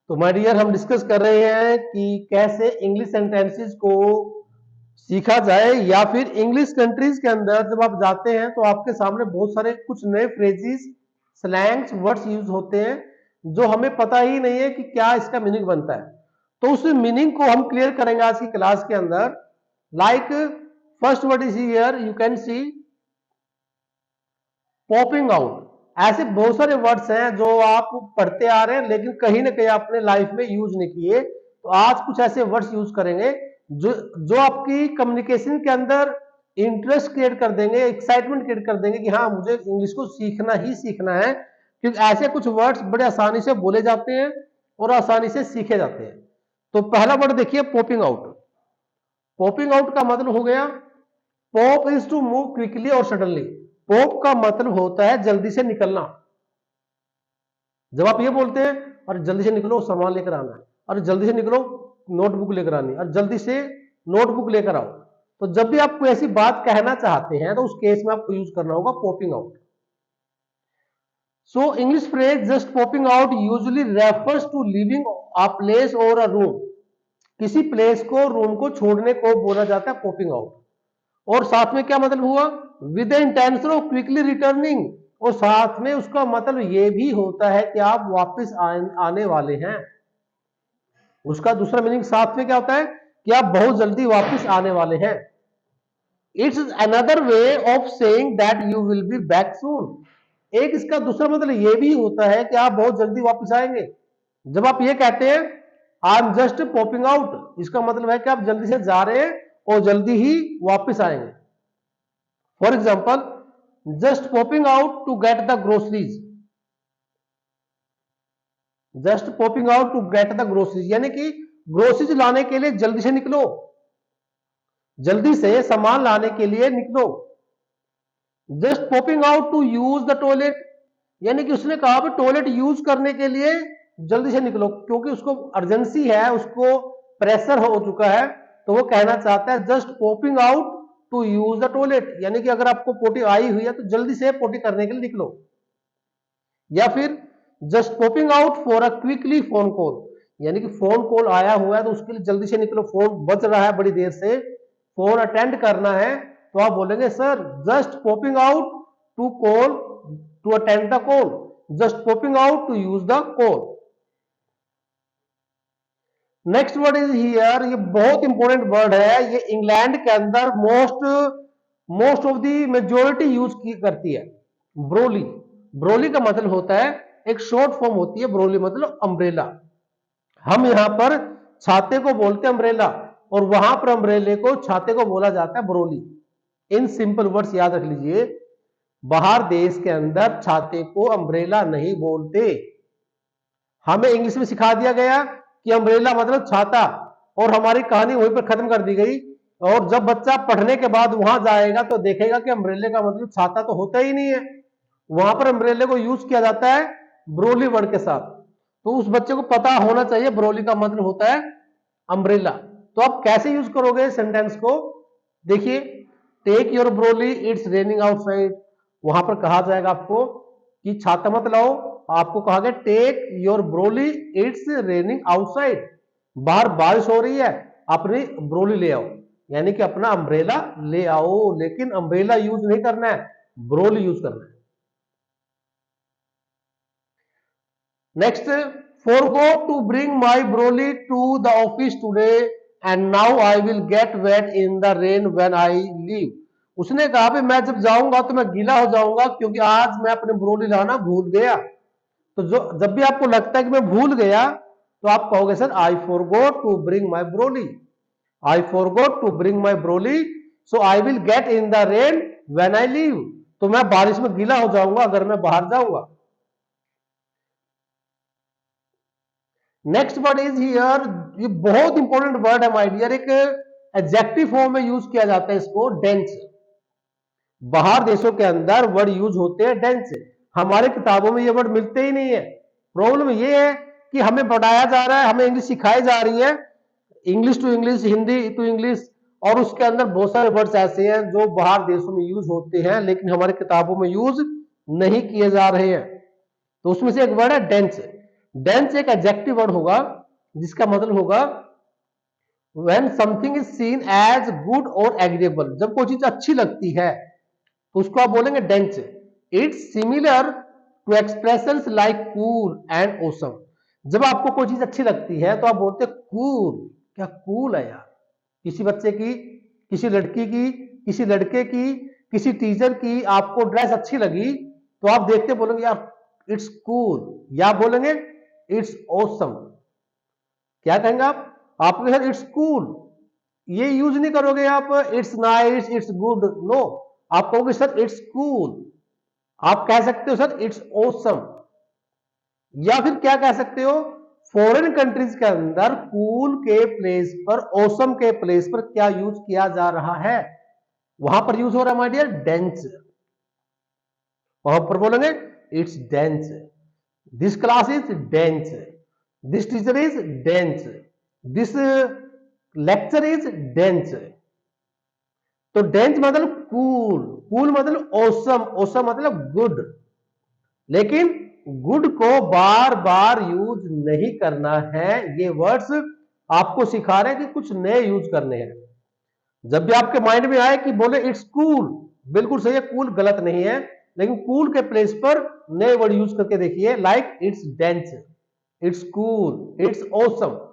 तो my dear, हम discuss कर रहे हैं कि कैसे इंग्लिश सेंटेंसेस को सीखा जाए, या फिर इंग्लिश कंट्रीज के अंदर जब आप जाते हैं तो आपके सामने बहुत सारे कुछ नए फ्रेजेस, स्लैंग्स, वर्ड्स यूज होते हैं जो हमें पता ही नहीं है कि क्या इसका मीनिंग बनता है। तो उस मीनिंग को हम क्लियर करेंगे आज की क्लास के अंदर। Like first word is here, you can see popping out. ऐसे बहुत सारे वर्ड्स हैं जो आप पढ़ते आ रहे हैं लेकिन कहीं ना कहीं आपने लाइफ में यूज नहीं किए। तो आज कुछ ऐसे वर्ड्स यूज करेंगे जो जो आपकी कम्युनिकेशन के अंदर इंटरेस्ट क्रिएट कर देंगे, एक्साइटमेंट क्रिएट कर देंगे कि हाँ, मुझे इंग्लिश को सीखना ही सीखना है। क्योंकि ऐसे कुछ वर्ड्स बड़े आसानी से बोले जाते हैं और आसानी से सीखे जाते हैं। तो पहला वर्ड देखिए, पॉपिंग आउट। पॉपिंग आउट का मतलब हो गया, pop is to move quickly और सडनली। पॉप का मतलब होता है जल्दी से निकलना। जब आप ये बोलते हैं और जल्दी से निकलो, सामान लेकर आना है, और जल्दी से निकलो, नोटबुक लेकर आनी है, और जल्दी से नोटबुक लेकर आओ। तो जब भी आप कोई ऐसी बात कहना चाहते हैं तो उस केस में आपको यूज करना होगा popping out. So English phrase just popping out usually refers to leaving a place और अ रूम। किसी प्लेस को, रूम को छोड़ने को बोला जाता है पॉपिंग आउट। और साथ में क्या मतलब हुआ, with the intention of quickly returning. और साथ में उसका मतलब यह भी होता है कि आप वापस आने वाले हैं। उसका दूसरा मीनिंग साथ में क्या होता है कि आप बहुत जल्दी वापस आने वाले हैं। It's another way of saying that you will be back soon. एक इसका दूसरा मतलब यह भी होता है कि आप बहुत जल्दी वापस आएंगे। जब आप ये कहते हैं I am just popping out, इसका मतलब है कि आप जल्दी से जा रहे हैं और जल्दी ही वापस आएंगे। For example, just popping out to get the groceries. Just popping out to get the groceries यानी कि ग्रोसरीज लाने के लिए जल्दी से निकलो, जल्दी से सामान लाने के लिए निकलो। Just popping out to use the toilet, यानी कि उसने कहा टॉयलेट यूज करने के लिए जल्दी से निकलो, क्योंकि उसको अर्जेंसी है, उसको प्रेशर हो चुका है। तो वो कहना चाहता है just popping out to use the toilet, यानी कि अगर आपको पोटी आई हुई है तो जल्दी से पोटी करने के लिए निकलो। या फिर just popping out for a quickly phone call, यानी कि फोन कॉल आया हुआ है तो उसके लिए जल्दी से निकलो, फोन बज रहा है बड़ी देर से, फोन अटेंड करना है। तो आप बोलेंगे sir just popping out to call, to attend the call, just popping out to use the call. Next word is here, ये बहुत इंपॉर्टेंट वर्ड है। ये इंग्लैंड के अंदर most of the majority use की करती है, ब्रोली। ब्रोली का मतलब होता है, एक शॉर्ट फॉर्म होती है ब्रोली, मतलब अम्ब्रेला। हम यहां पर छाते को बोलते हैं अम्ब्रेला, और वहां पर अम्ब्रेले को, छाते को बोला जाता है ब्रोली। इन सिंपल वर्ड्स याद रख लीजिए, बाहर देश के अंदर छाते को अम्ब्रेला नहीं बोलते। हमें इंग्लिश में सिखा दिया गया कि अम्ब्रेला मतलब छाता, और हमारी कहानी वहीं पर खत्म कर दी गई। और जब बच्चा पढ़ने के बाद वहां जाएगा तो देखेगा कि अम्ब्रेले का मतलब छाता तो होता ही नहीं है। वहां पर अम्ब्रेले को यूज किया जाता है ब्रोली वर्ड के साथ। तो उस बच्चे को पता होना चाहिए ब्रोली का मतलब होता है अम्ब्रेला। तो आप कैसे यूज करोगे सेंटेंस को, देखिए, take your brolly it's raining outside. वहां पर कहा जाएगा आपको कि छाता मत लाओ, आपको कहा गया take your brolly it's raining outside. बाहर बारिश हो रही है, अपनी ब्रोली ले आओ, यानी कि अपना अम्ब्रेला ले आओ। लेकिन अम्ब्रेला यूज नहीं करना है, ब्रोली यूज करना है। Next, forgot to bring my brolly to the office today and now I will get wet in the rain when I leave। उसने कहा भी मैं जब जाऊंगा तो मैं गीला हो जाऊंगा क्योंकि आज मैं अपने ब्रोली लाना भूल गया। तो जो जब भी आपको लगता है कि मैं भूल गया तो आप कहोगे sir I forgot to bring my brolly, I forgot to bring my brolly, so I will get in the rain when I leave. तो मैं बारिश में गीला हो जाऊंगा अगर मैं बाहर जाऊंगा। नेक्स्ट वर्ड इज हियर, ये बहुत इंपॉर्टेंट वर्ड है माय डियर, एक एडजेक्टिव फॉर्म में यूज किया जाता है इसको, डेंस। बाहर देशों के अंदर वर्ड यूज होते हैं डेंस, हमारे किताबों में ये वर्ड मिलते ही नहीं है। प्रॉब्लम ये है कि हमें पढ़ाया जा रहा है, हमें इंग्लिश सिखाई जा रही है, English to English, Hindi to English, और उसके अंदर बहुत सारे वर्ड्स ऐसे हैं जो बाहर देशों में यूज होते हैं लेकिन हमारे किताबों में यूज नहीं किए जा रहे हैं। तो उसमें से एक वर्ड है डेंस। डेंस एक एडजेक्टिव वर्ड होगा जिसका मतलब होगा when something is seen as good or agreeable, जब कोई चीज अच्छी लगती है तो उसको आप बोलेंगे dense. It's similar to expressions like cool and awesome. जब आपको कोई चीज अच्छी लगती है तो आप बोलते हैं कूल, क्या कूल है यार। किसी बच्चे की, किसी लड़की की, किसी लड़के की, किसी टीचर की आपको ड्रेस अच्छी लगी तो आप देखते बोलेंगे यार इट्स कूल, या बोलेंगे इट्स ऑसम। क्या कहेंगे आप कहेंगे सर इट्स कूल, ये यूज नहीं करोगे आप it's nice it's good, no, आप कहोगे सर इट्स कूल। आप कह सकते हो सर इट्स ऑसम। या फिर क्या कह सकते हो, फॉरेन कंट्रीज के अंदर कूल के प्लेस पर, ऑसम के प्लेस पर क्या यूज किया जा रहा है, वहां पर यूज हो रहा है माय डियर डेंस। वहां पर बोलेंगे it's dense, this class is dense, this teacher is dense, this lecture is dense. तो डेंस मतलब कूल, कूल मतलब ऑसम, ऑसम मतलब गुड। लेकिन गुड को बार बार यूज नहीं करना है, ये वर्ड्स आपको सिखा रहे हैं कि कुछ नए यूज करने हैं। जब भी आपके माइंड में आए कि बोले इट्स कूल, बिल्कुल सही है, कूल गलत नहीं है, लेकिन कूल के प्लेस पर नए वर्ड यूज करके देखिए, like it's dense, it's cool, it's awesome.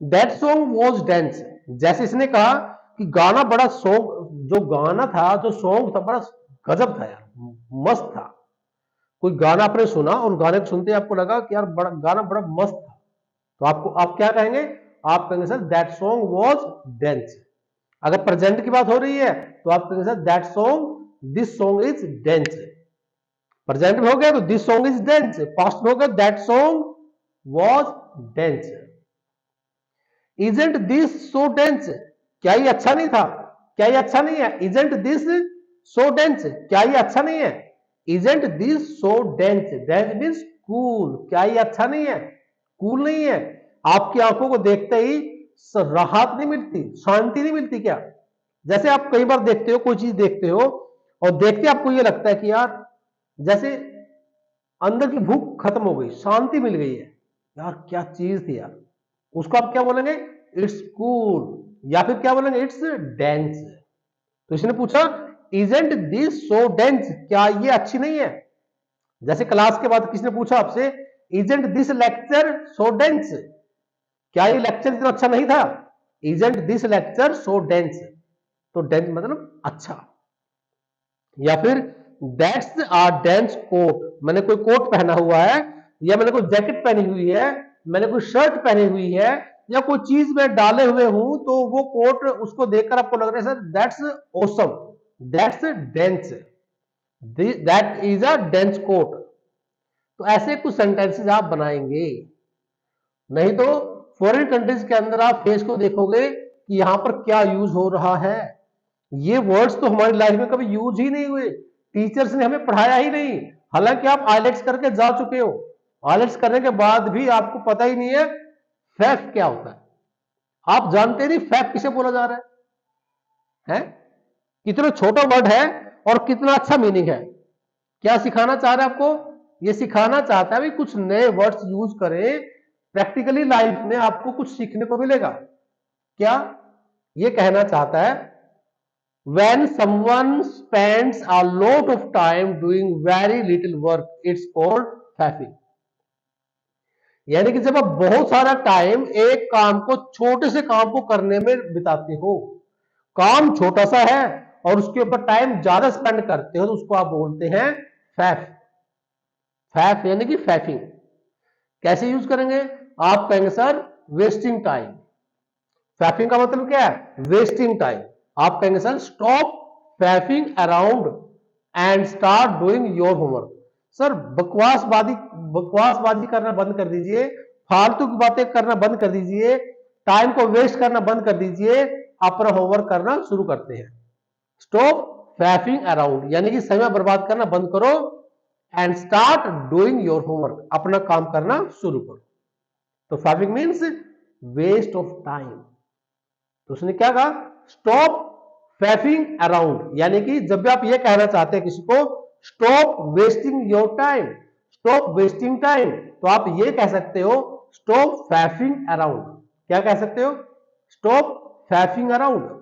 That song was dense, जैसे इसने कहा कि गाना बड़ा सॉन्ग, जो गाना था, जो सॉन्ग था बड़ा गजब था यार, मस्त था। कोई गाना आपने सुना और गाने को सुनते आपको लगा कि यार बड़ा गाना बड़ा मस्त था, तो आपको आप क्या कहेंगे, आप कहेंगे sir that song was dense. अगर प्रेजेंट की बात हो रही है तो आप कहेंगे sir that song, this song is dense. Present में हो गया तो this song is dense, past में हो गया that song was dense. Isn't this so dense, क्या ये अच्छा नहीं था, क्या ये अच्छा नहीं है, इजेंट दिस सो डेंस, क्या ये अच्छा नहीं है, isn't this so dense, dense means cool, क्या ये अच्छा नहीं है, कूल नहीं है। आपकी आंखों को देखते ही राहत नहीं मिलती, शांति नहीं मिलती क्या। जैसे आप कई बार देखते हो, कोई चीज देखते हो और देखते आपको ये लगता है कि यार जैसे अंदर की भूख खत्म हो गई, शांति मिल गई है, यार क्या चीज थी यार, उसको आप क्या बोलेंगे, इट्स कूल, या फिर क्या बोलेंगे, इट्स डेंस। तो इसने पूछा इजेंट दिस सो डेंस, क्या ये अच्छी नहीं है। जैसे क्लास के बाद किसने पूछा आपसे isn't this lecture so dense, क्या ये लेक्चर इतना अच्छा नहीं था, isn't this lecture so dense, तो डेंस मतलब अच्छा। या फिर दैट्स आ डेंस कोट, मैंने कोई कोट पहना हुआ है, या मैंने कोई जैकेट पहनी हुई है, मैंने कोई शर्ट पहनी हुई है, या कोई चीज में डाले हुए हूं, तो वो कोट उसको देखकर आपको लग रहा है sir that's awesome, that's dense, that is a dense quote. तो ऐसे कुछ सेंटेंसेस आप बनाएंगे। नहीं तो फॉरेन कंट्रीज के अंदर आप फेस को देखोगे कि यहां पर क्या यूज हो रहा है, ये वर्ड्स तो हमारी लाइफ में कभी यूज ही नहीं हुए, टीचर्स ने हमें पढ़ाया ही नहीं। हालांकि आप आईलेट्स करके जा चुके हो, आईलेट्स करने के बाद भी आपको पता ही नहीं है फैक्ट क्या होता है, आप जानते नहीं फैक्ट किसे बोला जा रहा है? कितना छोटा वर्ड है और कितना अच्छा मीनिंग है। क्या सिखाना चाह रहा है आपको, ये सिखाना चाहता है भी कुछ नए वर्ड्स यूज करें, प्रैक्टिकली लाइफ में आपको कुछ सीखने को मिलेगा। क्या ये कहना चाहता है, when someone spends a lot of time doing very little work, it's called faffing। यानी कि जब आप बहुत सारा टाइम एक काम को, छोटे से काम को करने में बिताते हो, काम छोटा सा है और उसके ऊपर टाइम ज्यादा स्पेंड करते हो, तो उसको आप बोलते हैं फैफ। फैफ यानी कि फैफिंग। कैसे यूज करेंगे, आप कहेंगे सर वेस्टिंग टाइम। फैफिंग का मतलब क्या है, वेस्टिंग टाइम। आप कहेंगे sir stop faffing around and start doing your homework. Sir बकवासबाजी करना बंद कर दीजिए, फालतू की बातें करना बंद कर दीजिए, टाइम को वेस्ट करना बंद कर दीजिए, अपना होमवर्क करना शुरू करते हैं। स्टॉप फैफिंग अराउंड यानी कि समय बर्बाद करना बंद करो, and start doing your homework, अपना काम करना शुरू करो। तो faffing means waste of time. तो उसने क्या कहा, स्टॉप फैफिंग अराउंड, यानी कि जब भी आप ये कहना चाहते हैं किसी को stop wasting your time, stop wasting time. तो आप ये कह सकते हो स्टॉप फैफिंग अराउंड। क्या कह सकते हो? Stop faffing around.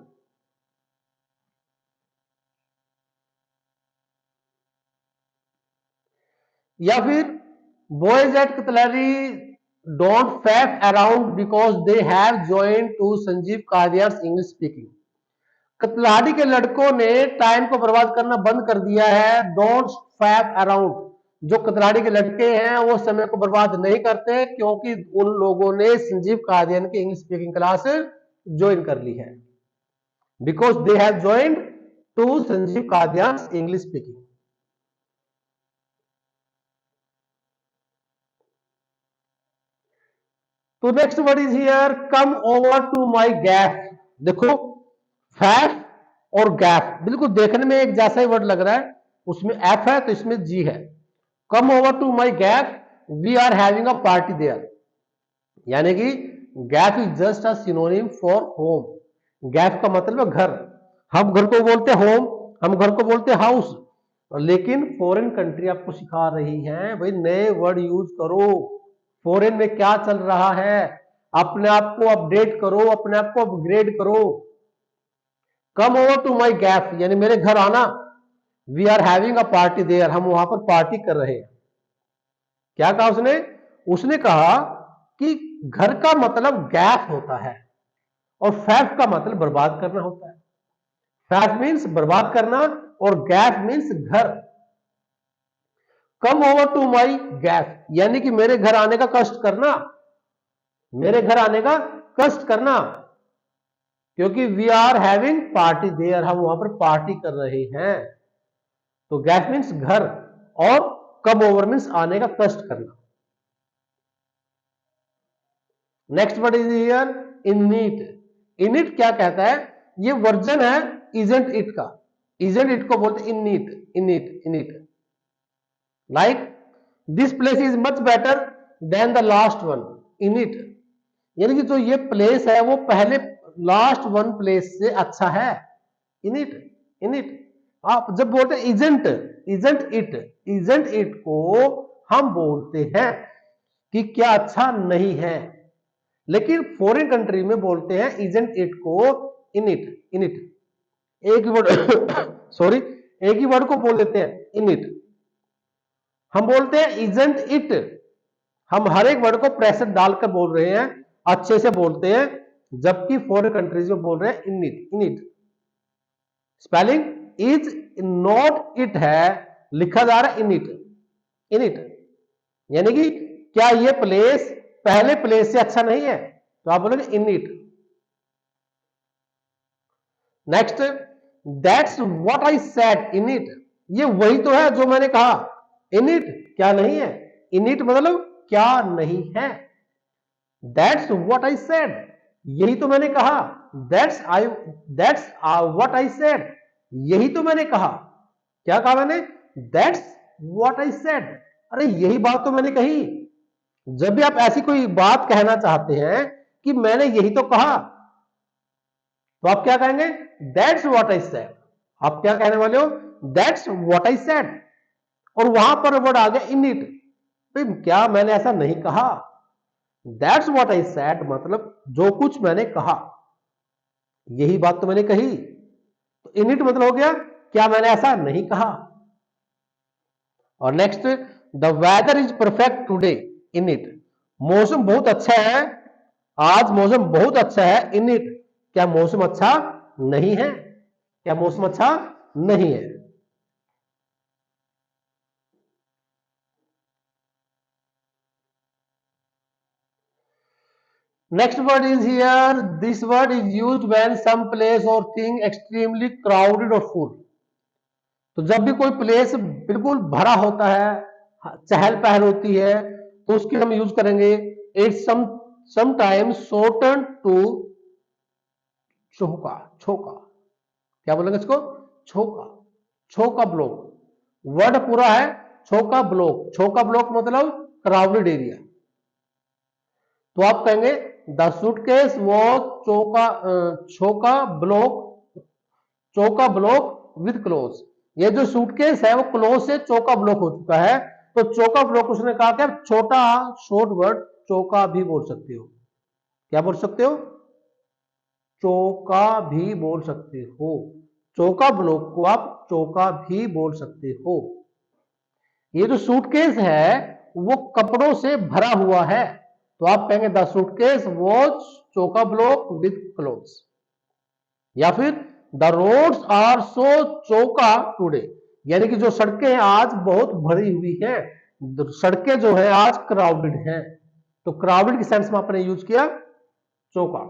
या फिर boys at Katlari don't faff around because they have join to Sanjeev Kadiyan's English speaking. Katlari के लड़कों ने टाइम को बर्बाद करना बंद कर दिया है। डोंट फैफ अराउंड, जो कतलाड़ी के लड़के हैं वो समय को बर्बाद नहीं करते क्योंकि उन लोगों ने संजीव कादियान की इंग्लिश स्पीकिंग क्लास ज्वाइन कर ली है। Because they have joined to Sanjeev Kadian English speaking. तो next word is here come over to my gaff. देखो फैफ और गैफ बिल्कुल देखने में एक जैसा ही वर्ड लग रहा है, उसमें एफ है तो इसमें जी है। Come over to my gaff we are having a party there, यानी कि gaff is just a synonym for home. Gaff का मतलब है घर। हम घर को बोलते हैं होम, हम घर को बोलते हैं हाउस, लेकिन फॉरेन कंट्री आपको सिखा रही है भाई नए वर्ड यूज करो। फॉरेन में क्या चल रहा है, अपने आप को अपडेट करो, अपने आप को अपग्रेड करो। Come over to my gaff यानी मेरे घर आना। We are having a party there, हम वहां पर पार्टी कर रहे हैं। क्या कहा उसने? उसने कहा कि घर का मतलब गैफ होता है और फैफ का मतलब बर्बाद करना होता है। फैफ मीन्स बर्बाद करना और गैफ मीन्स घर। Come over to my gaff यानी कि मेरे घर आने का कष्ट करना, मेरे घर आने का कष्ट करना, क्योंकि we are having party there, हम वहां पर पार्टी कर रहे हैं। तो गैफ मीन्स घर और कम ओवर मीन्स आने का कष्ट करना। Next word is here init. Init क्या कहता है? ये वर्जन है इजेंट इट का। इजेंट इट को बोलते init, init, init. Like this place is much better than the last one. Init यानी कि जो ये प्लेस है वो पहले लास्ट वन प्लेस से अच्छा है। Init, init. आप जब बोलते हैं isn't, isn't it, isn't it को हम बोलते हैं कि क्या अच्छा नहीं है, लेकिन फॉरेन कंट्री में बोलते हैं इजेंट इट को इनिट, इनिट। एक ही वर्ड सॉरी, एक ही वर्ड को बोल देते हैं इनिट। हम बोलते हैं इजेंट इट, हम हर एक वर्ड को प्रेशर डालकर बोल रहे हैं, अच्छे से बोलते हैं, जबकि फॉरेन कंट्रीज में बोल रहे हैं init, init. Spelling is not it है, लिखा जा रहा है इनिट, इनिट। यानी कि क्या ये प्लेस पहले प्लेस से अच्छा नहीं है, तो आप बोलोगे init. Next that's what I said in it. ये वही तो है जो मैंने कहा। इन इट क्या नहीं है, इन इट मतलब क्या नहीं है। दैट्स व्हाट आई सेड, यही तो मैंने कहा। दैट्स व्हाट आई सेड, यही तो मैंने कहा। क्या कहा मैंने? दैट्स व्हाट आई सेड, अरे यही बात तो मैंने कही। जब भी आप ऐसी कोई बात कहना चाहते हैं कि मैंने यही तो कहा, तो आप क्या कहेंगे? That's what I said. आप क्या कहने वाले हो? That's what I said. और वहां पर वर्ड आ गया इन इट, क्या मैंने ऐसा नहीं कहा। दैट्स व्हाट आई सेड मतलब जो कुछ मैंने कहा, यही बात तो मैंने कही। तो इन इट मतलब हो गया क्या मैंने ऐसा नहीं कहा। और next the weather is perfect today in it. मौसम बहुत अच्छा है, आज मौसम बहुत अच्छा है। इन इट क्या मौसम अच्छा नहीं है, क्या मौसम अच्छा नहीं है। Next word is here, this word is used when some place और थिंग एक्सट्रीमली क्राउडेड और फुल। तो जब भी कोई प्लेस बिल्कुल भरा होता है, चहल पहल होती है, तो उसकी हम यूज करेंगे it's sometimes shorten to chocka, chocka. क्या बोलेंगे इसको? Chocka, chocka block. वर्ड पूरा है छोका ब्लॉक। छोका ब्लॉक मतलब क्राउडेड एरिया। तो आप कहेंगे the suitcase was chocka, chocka block, chocka block with clothes. ये जो सूटकेस है वो क्लोज से चौका ब्लॉक हो चुका है, तो चौका ब्लॉक उसने कहा कि छोटा शॉर्ट वर्ड चौका भी बोल सकते हो। क्या बोल सकते हो? चौका भी बोल सकते हो। चौका ब्लॉक को आप चौका भी बोल सकते हो। ये जो सूटकेस है वो कपड़ों से भरा हुआ है, तो आप कहेंगे द सूटकेस वॉज चौका ब्लॉक विद क्लोथ्स। या फिर द रोड्स आर सो चौका टुडे, यानी कि जो सड़कें हैं आज बहुत भरी हुई हैं, सड़कें जो है आज क्राउडेड हैं। तो क्राउडेड के सेंस में आपने यूज किया चौका।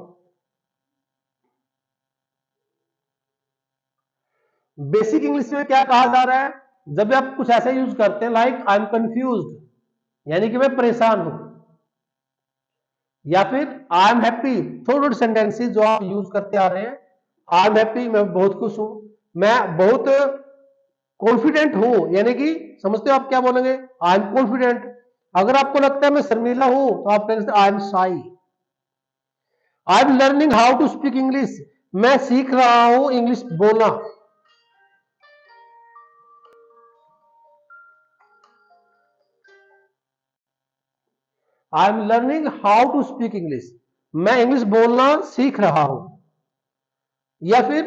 बेसिक इंग्लिश में क्या कहा जा रहा है? जब आप कुछ ऐसा यूज करते हैं लाइक आई एम कंफ्यूज्ड, यानी कि मैं परेशान हूं, या फिर आई एम हैप्पी, थोड़े सेंटेंसेस जो आप यूज करते आ रहे हैं। आई एम हैप्पी, मैं बहुत खुश हूं, मैं बहुत कॉन्फिडेंट हूं, यानी कि समझते हो आप क्या बोलेंगे? I am confident. अगर आपको लगता है मैं शर्मीला हूं तो आप कहेंगे I am shy. I am learning how to speak English, मैं सीख रहा हूं इंग्लिश बोलना। I am learning how to speak English, मैं इंग्लिश बोलना सीख रहा हूं। या फिर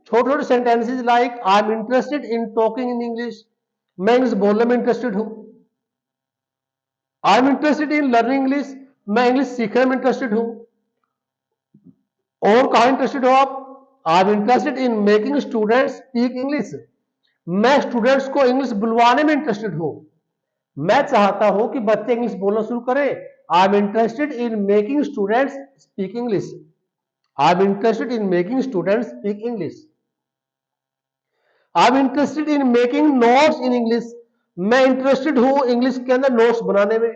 छोटे छोटे sentences like I am interested in talking in English, मैं इंग्लिश बोलने में इंटरेस्टेड हूं। I am interested in learning English, मैं इंग्लिश सीखने में इंटरेस्टेड हूं। और कहा इंटरेस्टेड हो आप? I am interested in making students speak English, मैं स्टूडेंट्स को इंग्लिश बुलवाने में इंटरेस्टेड हूं। मैं चाहता हूं कि बच्चे इंग्लिश बोलना शुरू करें। आई am interested in making students speak English, I am interested in making students speak English. I am interested in making notes in English, मैं इंटरेस्टेड हूं इंग्लिश के अंदर नोट्स बनाने में।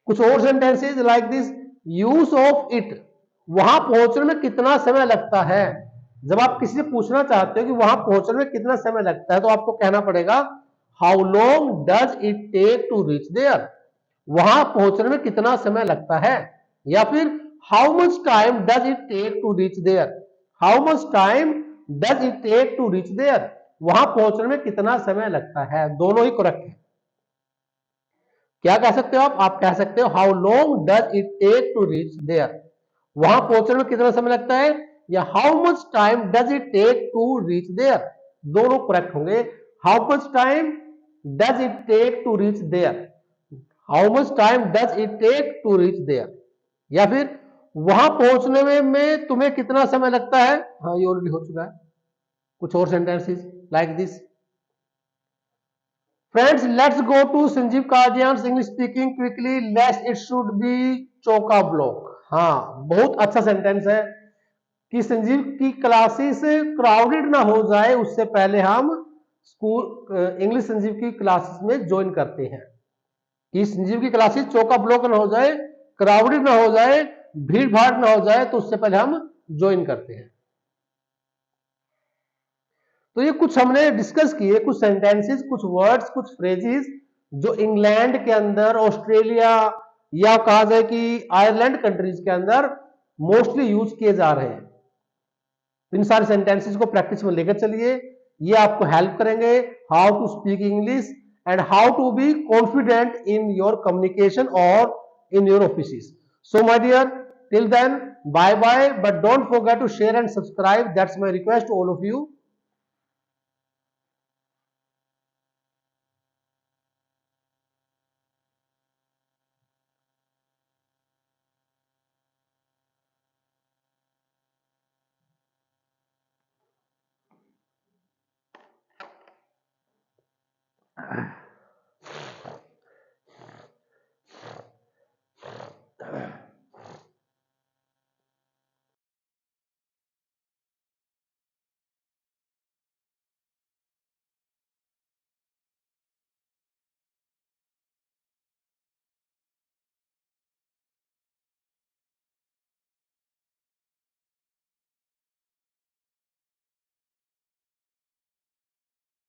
कुछ और sentences like this, use of it, वहां पहुंचने में कितना समय लगता है। जब आप किसी से पूछना चाहते हो कि वहां पहुंचने में कितना समय लगता है, तो आपको कहना पड़ेगा how long does it take to reach there, वहां पहुंचने में कितना समय लगता है। या फिर how much time does it take to reach there, how much time does it take to reach there, वहां पहुंचने में कितना समय लगता है। दोनों ही करेक्ट है। क्या कह सकते हो आप कह सकते हो how long does it take to reach there, वहां पहुंचने में कितना समय लगता है, या how much time does it take to reach there. दोनों करेक्ट होंगे। How much time does it take to reach there, how much time does it take to reach there. या फिर वहां पहुंचने में तुम्हें कितना समय लगता है। हाँ, ये ऑलरेडी हो चुका है। कुछ और sentences like this, friends let's go to Sanjeev Kadian English speaking quickly let's it should be चौका ब्लॉक। हाँ, बहुत अच्छा सेंटेंस है कि संजीव की क्लासेस क्राउडेड ना हो जाए उससे पहले हम स्कूल इंग्लिश संजीव की क्लासेस में ज्वाइन करते हैं। कि संजीव की क्लासेस चौका ब्लॉक ना हो जाए, क्राउडेड ना हो जाए, भीड़ भाड़ ना हो जाए, तो उससे पहले हम ज्वाइन करते हैं। तो ये कुछ हमने डिस्कस किए, कुछ सेंटेंसेस, कुछ वर्ड्स, कुछ फ्रेजेस जो इंग्लैंड के अंदर, ऑस्ट्रेलिया या कहा जाए कि आयरलैंड कंट्रीज के अंदर मोस्टली यूज किए जा रहे हैं। इन सारे सेंटेंसेस को प्रैक्टिस में लेकर चलिए, ये आपको हेल्प करेंगे how to speak English and how to be confident in your communication और in your offices. So my dear, till then, bye bye, but don't forget to share and subscribe. That's my request to all of you.